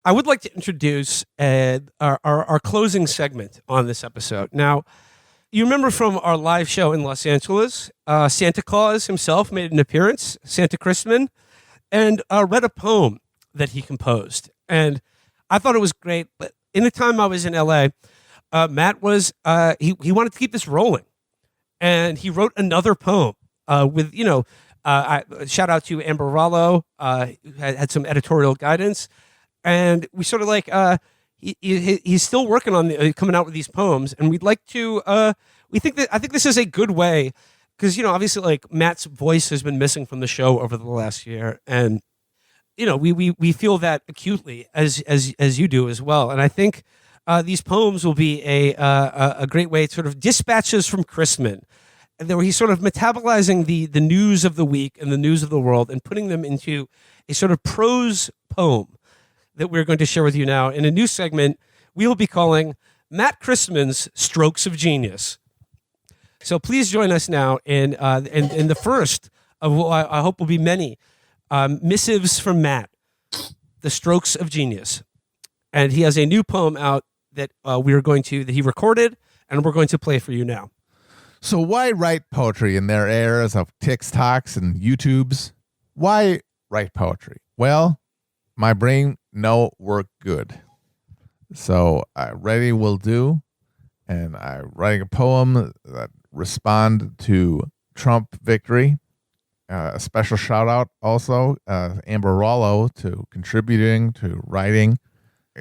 I would like to introduce our closing segment on this episode. Now, you remember from our live show in Los Angeles, Santa Claus himself made an appearance, Santa Christman, and read a poem that he composed. And I thought it was great. But in the time I was in LA, Matt was, he wanted to keep this rolling. And he wrote another poem with, shout out to Amber Rollo, who had some editorial guidance. And we sort of like, he's still working on coming out with these poems. And we'd like to, I think this is a good way, because, obviously like Matt's voice has been missing from the show over the last year. And, we feel that acutely as you do as well. And I think these poems will be a great way, sort of dispatches from Christman, and where he's sort of metabolizing the news of the week and the news of the world and putting them into a sort of prose poem that we're going to share with you now in a new segment we will be calling Matt Christman's Strokes of Genius. So please join us now in the first of what I hope will be many missives from Matt, The Strokes of Genius. And he has a new poem out that that he recorded, and we're going to play for you now. So why write poetry in their eras of TikToks and YouTubes? Why write poetry? Well, my brain no work good. So I ready will do, and I'm writing a poem that respond to Trump victory. A special shout out also, Amber Rollo, to contributing to writing.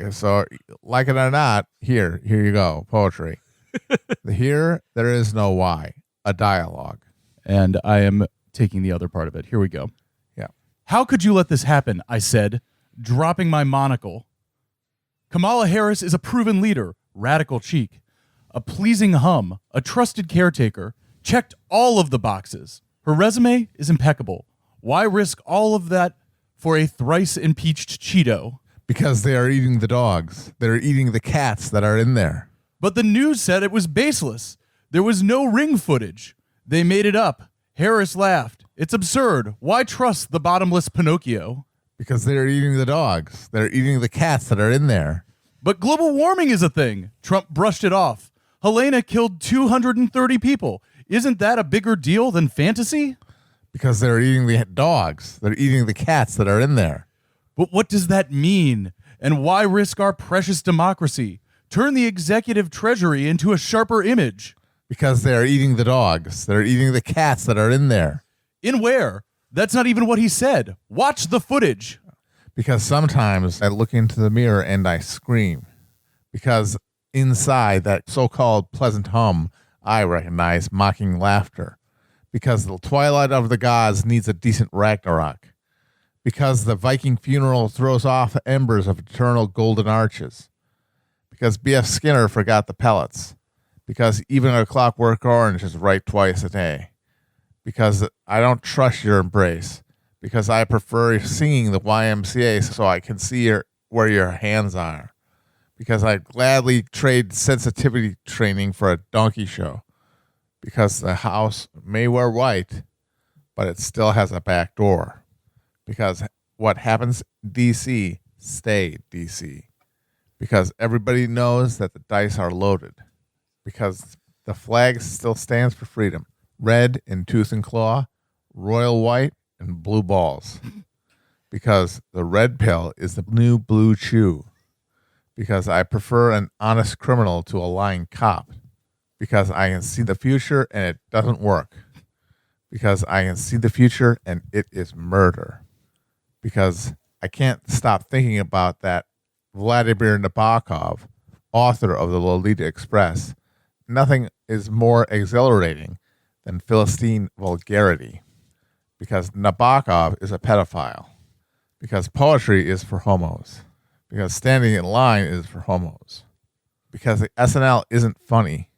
So, like it or not, here you go, poetry. Here, there is no why, a dialogue. And I am taking the other part of it. Here we go. Yeah. How could you let this happen? I said, dropping my monocle. Kamala Harris is a proven leader, radical cheek, a pleasing hum, a trusted caretaker, checked all of the boxes. Her resume is impeccable. Why risk all of that for a thrice impeached Cheeto? Because they are eating the dogs. They're eating the cats that are in there. But the news said it was baseless. There was no ring footage. They made it up. Harris laughed. It's absurd. Why trust the bottomless Pinocchio? Because they're eating the dogs. They're eating the cats that are in there. But global warming is a thing. Trump brushed it off. Helena killed 230 people. Isn't that a bigger deal than fantasy? Because they're eating the dogs. They're eating the cats that are in there. But what does that mean? And why risk our precious democracy? Turn the executive treasury into a sharper image. Because they're eating the dogs. They're eating the cats that are in there. In where? That's not even what he said. Watch the footage. Because sometimes I look into the mirror and I scream. Because inside that so-called pleasant hum, I recognize mocking laughter. Because the twilight of the gods needs a decent Ragnarok. Because the Viking funeral throws off embers of eternal golden arches. Because B.F. Skinner forgot the pellets. Because even a Clockwork Orange is right twice a day. Because I don't trust your embrace. Because I prefer singing the YMCA so I can see where your hands are. Because I'd gladly trade sensitivity training for a donkey show. Because the house may wear white, but it still has a back door. Because what happens D.C. stay D.C. Because everybody knows that the dice are loaded. Because the flag still stands for freedom. Red in tooth and claw, royal white, and blue balls. Because the red pill is the new blue chew. Because I prefer an honest criminal to a lying cop. Because I can see the future and it doesn't work. Because I can see the future and it is murder. Because I can't stop thinking about that Vladimir Nabokov, author of the Lolita Express. Nothing is more exhilarating than Philistine vulgarity. Because Nabokov is a pedophile. Because poetry is for homos. Because standing in line is for homos. Because the SNL isn't funny.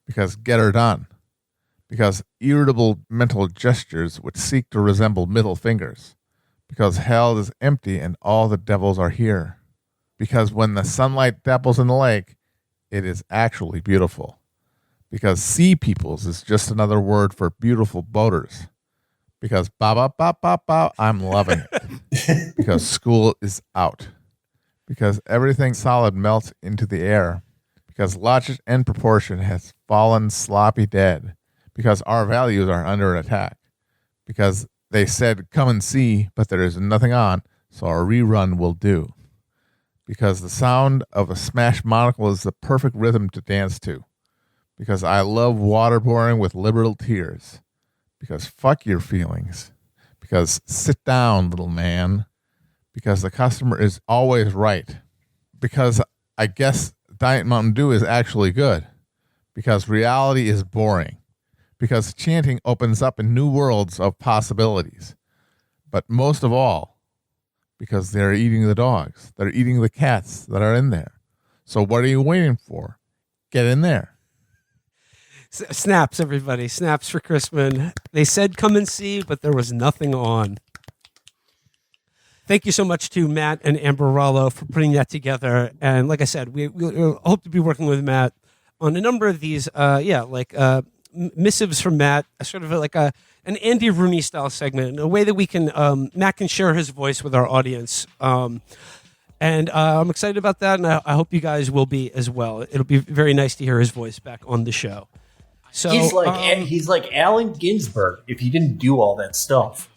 Because get her done. Because irritable mental gestures would seek to resemble middle fingers. Because hell is empty and all the devils are here. Because when the sunlight dapples in the lake, it is actually beautiful. Because sea peoples is just another word for beautiful boaters. Because ba ba ba ba ba, I'm loving it. Because school is out. because everything solid melts into the air, because logic and proportion has fallen sloppy dead, because our values are under attack, because they said come and see, but there is nothing on, so a rerun will do, because the sound of a smashed monocle is the perfect rhythm to dance to, because I love waterboarding with liberal tears, because fuck your feelings, because sit down, little man, because the customer is always right, because I guess Diet Mountain Dew is actually good, because reality is boring, because chanting opens up in new worlds of possibilities, but most of all, because they're eating the dogs, they're eating the cats that are in there. So what are you waiting for? Get in there. Snaps, everybody. Snaps for Christman. They said come and see, but there was nothing on. Thank you so much to Matt and Amber Rollo for putting that together. And like I said, we hope to be working with Matt on a number of these, missives from Matt, sort of like an Andy Rooney style segment, a way that we can, Matt can share his voice with our audience. And I'm excited about that, and I hope you guys will be as well. It'll be very nice to hear his voice back on the show. So he's like Allen Ginsberg if he didn't do all that stuff.